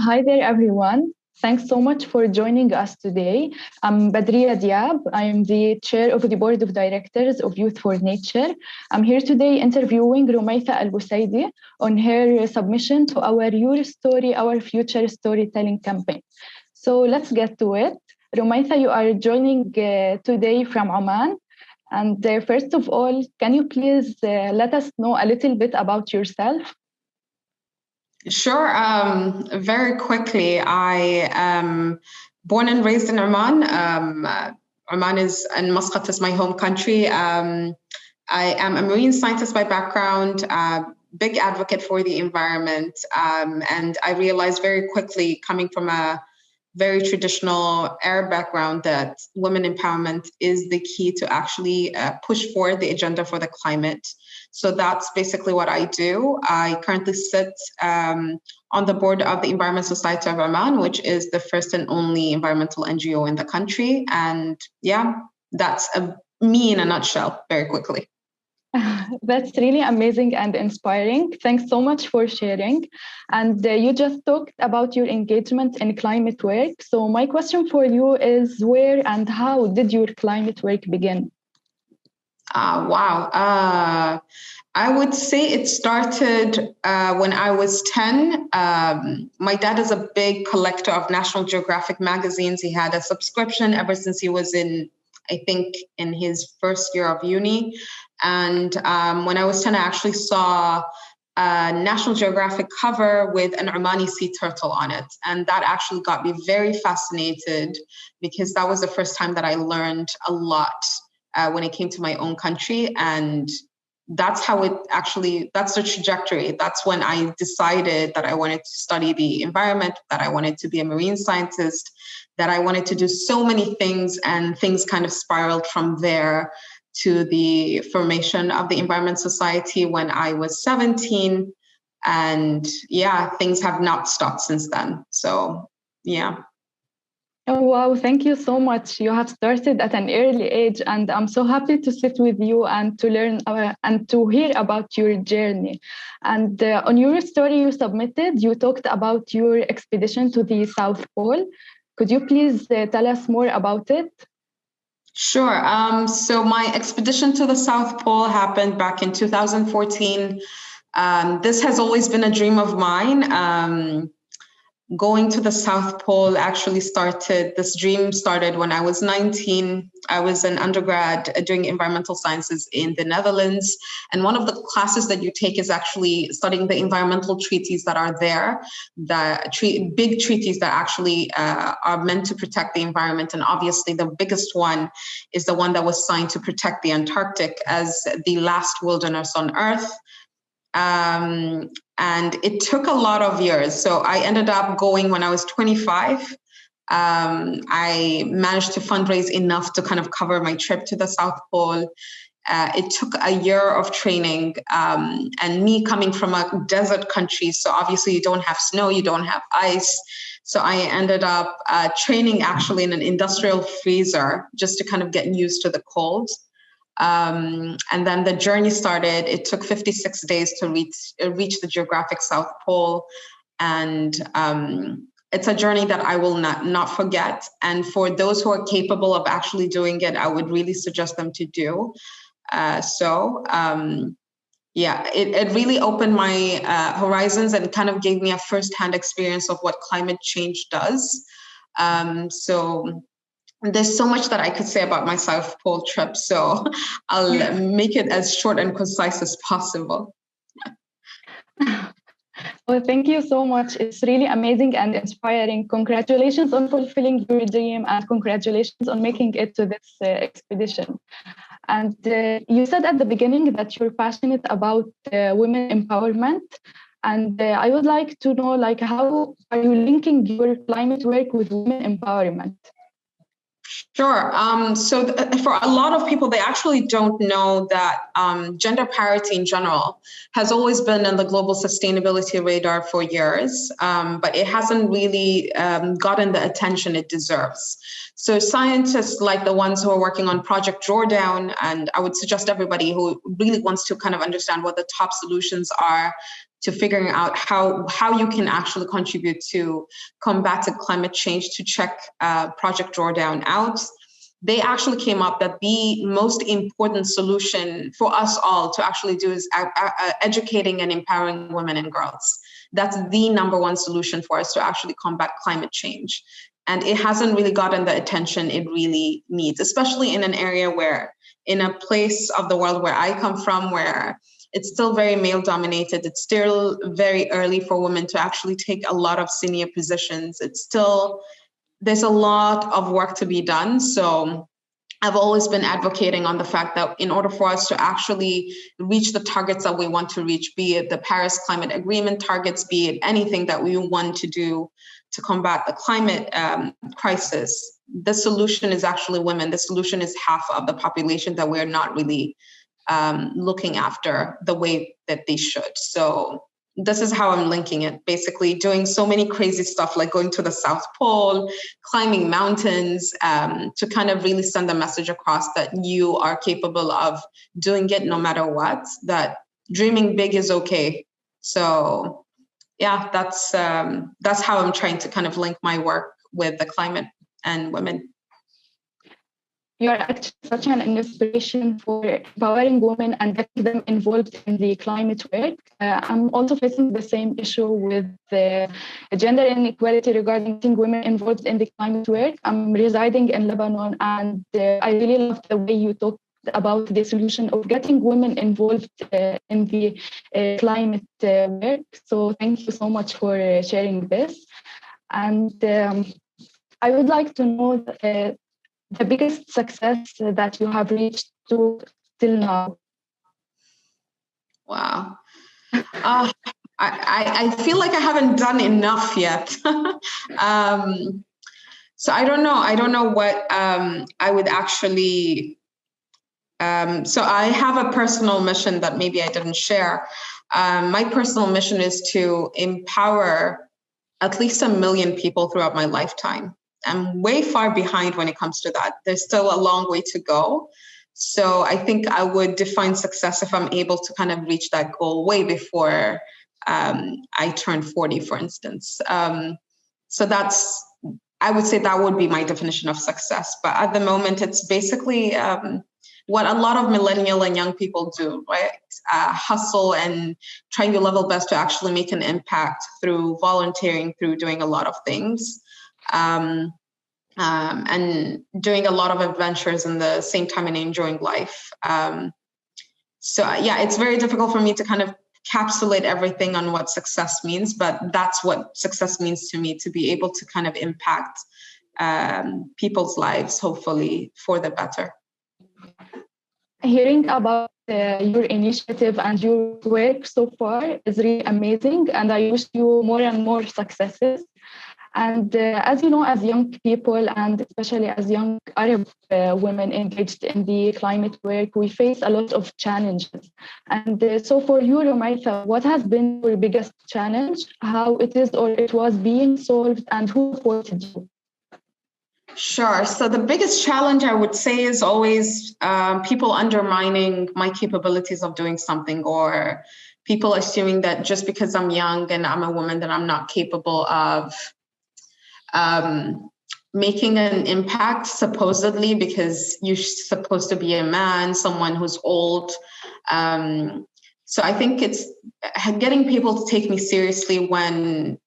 Hi there, everyone. Thanks so much for joining us today. I'm Badriya Diab. I'm the chair of the board of directors of Youth for Nature. I'm here today interviewing Rumaitha Al Busaidi on her submission to our Your Story, Our Future storytelling campaign. So let's get to it. Rumaitha, you are joining today from Oman. And first of all, can you please let us know a little bit about yourself? Sure. Very quickly, I am born and raised in Oman. Oman and Muscat is my home country. I am a marine scientist by background, big advocate for the environment. And I realized very quickly, coming from a very traditional Arab background, that women empowerment is the key to actually push forward the agenda for the climate. So that's basically what I do. I currently sit on the board of the Environment Society of Oman, which is the first and only environmental NGO in the country. And yeah, that's me in a nutshell, very quickly. That's really amazing and inspiring. Thanks so much for sharing. And you just talked about your engagement in climate work. So my question for you is, where and how did your climate work begin? Wow. I would say it started when I was 10. My dad is a big collector of National Geographic magazines. He had a subscription ever since he was in his first year of uni. And when I was 10, I actually saw a National Geographic cover with an Omani sea turtle on it. And that actually got me very fascinated because that was the first time that I learned a lot when it came to my own country. And that's that's the trajectory. That's when I decided that I wanted to study the environment, that I wanted to be a marine scientist, that I wanted to do so many things, and things kind of spiraled from there to the formation of the Environment Society when I was 17. And yeah, things have not stopped since then. So yeah. Oh, wow. Thank you so much. You have started at an early age, and I'm so happy to sit with you and to learn and to hear about your journey. And on your story you submitted, you talked about your expedition to the South Pole. Could you please tell us more about it? Sure. So my expedition to the South Pole happened back in 2014. This has always been a dream of mine. Going to the South Pole this dream started when I was 19. I was an undergrad doing environmental sciences in the Netherlands. And one of the classes that you take is actually studying the environmental treaties that are there, big treaties that actually are meant to protect the environment. And obviously the biggest one is the one that was signed to protect the Antarctic as the last wilderness on Earth. And it took a lot of years. So I ended up going when I was 25. I managed to fundraise enough to kind of cover my trip to the South Pole. It took a year of training, and me coming from a desert country. So obviously you don't have snow, you don't have ice. So I ended up training actually in an industrial freezer just to kind of get used to the cold. And then the journey started. It took 56 days to reach the geographic South Pole. And it's a journey that I will not forget. And for those who are capable of actually doing it, I would really suggest them to do. It really opened my horizons and kind of gave me a firsthand experience of what climate change does. There's so much that I could say about my South Pole trip, so I'll make it as short and concise as possible. Well, thank you so much. It's really amazing and inspiring. Congratulations on fulfilling your dream, and congratulations on making it to this expedition. And you said at the beginning that you're passionate about women empowerment. And I would like to know, how are you linking your climate work with women empowerment? Sure. For a lot of people, they actually don't know that gender parity in general has always been on the global sustainability radar for years, but it hasn't really gotten the attention it deserves. So scientists like the ones who are working on Project Drawdown, and I would suggest everybody who really wants to kind of understand what the top solutions are to figuring out how you can actually contribute to combating climate change, to check Project Drawdown out, they actually came up that the most important solution for us all to actually do is educating and empowering women and girls. That's the number one solution for us to actually combat climate change. And it hasn't really gotten the attention it really needs, especially in an area where, in a place of the world where I come from, where it's still very male dominated. It's still very early for women to actually take a lot of senior positions. There's a lot of work to be done. So I've always been advocating on the fact that in order for us to actually reach the targets that we want to reach, be it the Paris Climate Agreement targets, be it anything that we want to do to combat the climate crisis, the solution is actually women. The solution is half of the population that we're not really looking after the way that they should. So this is how I'm linking it, basically doing so many crazy stuff like going to the South Pole, climbing mountains, to kind of really send the message across that you are capable of doing it no matter what, that dreaming big is okay. So yeah, that's how I'm trying to kind of link my work with the climate and women. You are actually such an inspiration for empowering women and getting them involved in the climate work. I'm also facing the same issue with the gender inequality regarding getting women involved in the climate work. I'm residing in Lebanon, and I really love the way you talked about the solution of getting women involved in the climate work. So thank you so much for sharing this. And I would like to know the biggest success that you have reached to till now. Wow. I feel like I haven't done enough yet. So I don't know what I would actually, so I have a personal mission that maybe I didn't share. My personal mission is to empower at least 1 million people throughout my lifetime. I'm way far behind when it comes to that. There's still a long way to go. So I think I would define success if I'm able to kind of reach that goal way before I turn 40, for instance. So I would say that would be my definition of success. But at the moment, it's basically what a lot of millennial and young people do, right? Hustle and trying your level best to actually make an impact through volunteering, through doing a lot of things. And doing a lot of adventures in the same time and enjoying life. So yeah, it's very difficult for me to kind of encapsulate everything on what success means, but that's what success means to me, to be able to kind of impact people's lives, hopefully for the better. Hearing about your initiative and your work so far is really amazing, and I wish you more and more successes. And as you know, as young people, and especially as young Arab women engaged in the climate work, we face a lot of challenges. And so for you, Rumaitha, what has been your biggest challenge, how it is or it was being solved, and who supported you? Sure. So the biggest challenge I would say is always people undermining my capabilities of doing something, or people assuming that just because I'm young and I'm a woman that I'm not capable of making an impact, supposedly, because you're supposed to be a man, someone who's old. So I think it's getting people to take me seriously when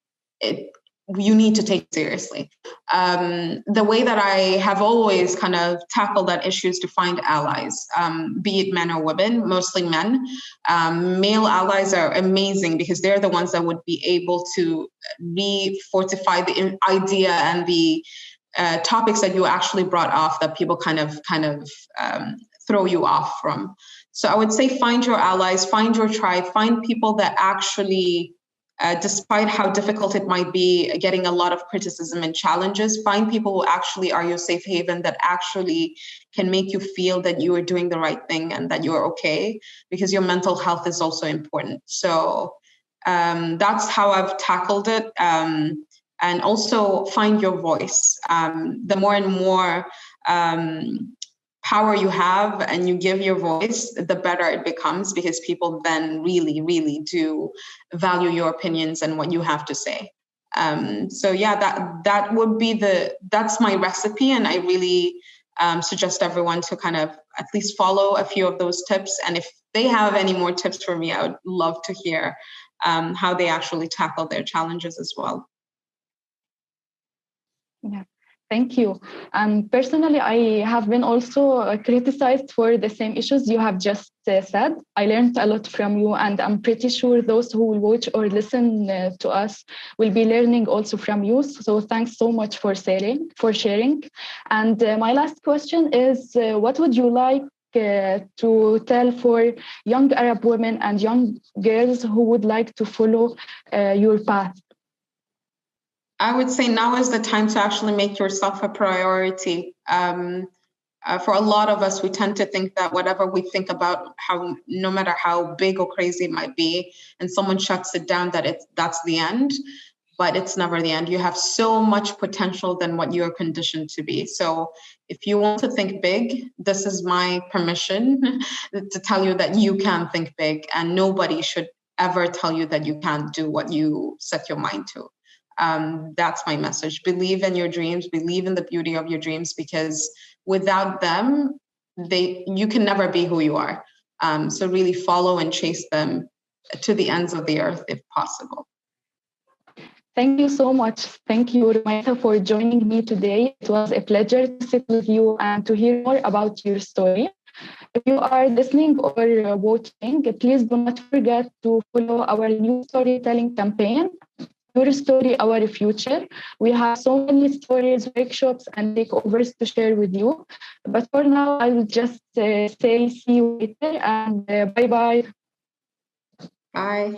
you need to take it seriously. The way that I have always kind of tackled that issue is to find allies, be it men or women, mostly men. Male allies are amazing because they're the ones that would be able to re-fortify the idea and the topics that you actually brought off that people kind of throw you off from. So I would say find your allies, find your tribe, find people that actually despite how difficult it might be, getting a lot of criticism and challenges, find people who actually are your safe haven, that actually can make you feel that you are doing the right thing and that you're okay, because your mental health is also important. So that's how I've tackled it. And also find your voice. The more and more power you have and you give your voice, the better it becomes, because people then really, really do value your opinions and what you have to say. So yeah, that would be that's my recipe. And I really suggest everyone to kind of at least follow a few of those tips. And if they have any more tips for me, I would love to hear how they actually tackle their challenges as well. Yeah. Thank you. Personally, I have been also criticized for the same issues you have just said. I learned a lot from you, and I'm pretty sure those who will watch or listen to us will be learning also from you. So thanks so much for sharing. And my last question is, what would you like to tell for young Arab women and young girls who would like to follow your path? I would say now is the time to actually make yourself a priority. For a lot of us, we tend to think that whatever we think about, how no matter how big or crazy it might be, and someone shuts it down, that's the end. But it's never the end. You have so much potential than what you're conditioned to be. So if you want to think big, this is my permission to tell you that you can think big, and nobody should ever tell you that you can't do what you set your mind to. That's my message. Believe in your dreams, believe in the beauty of your dreams, because without them, you can never be who you are. So really follow and chase them to the ends of the earth if possible. Thank you so much. Thank you, Rumaitha, for joining me today. It was a pleasure to sit with you and to hear more about your story. If you are listening or watching, please do not forget to follow our new storytelling campaign, Your Story, Our Future. We have so many stories, workshops, and takeovers to share with you. But for now, I will just say see you later and bye-bye. Bye.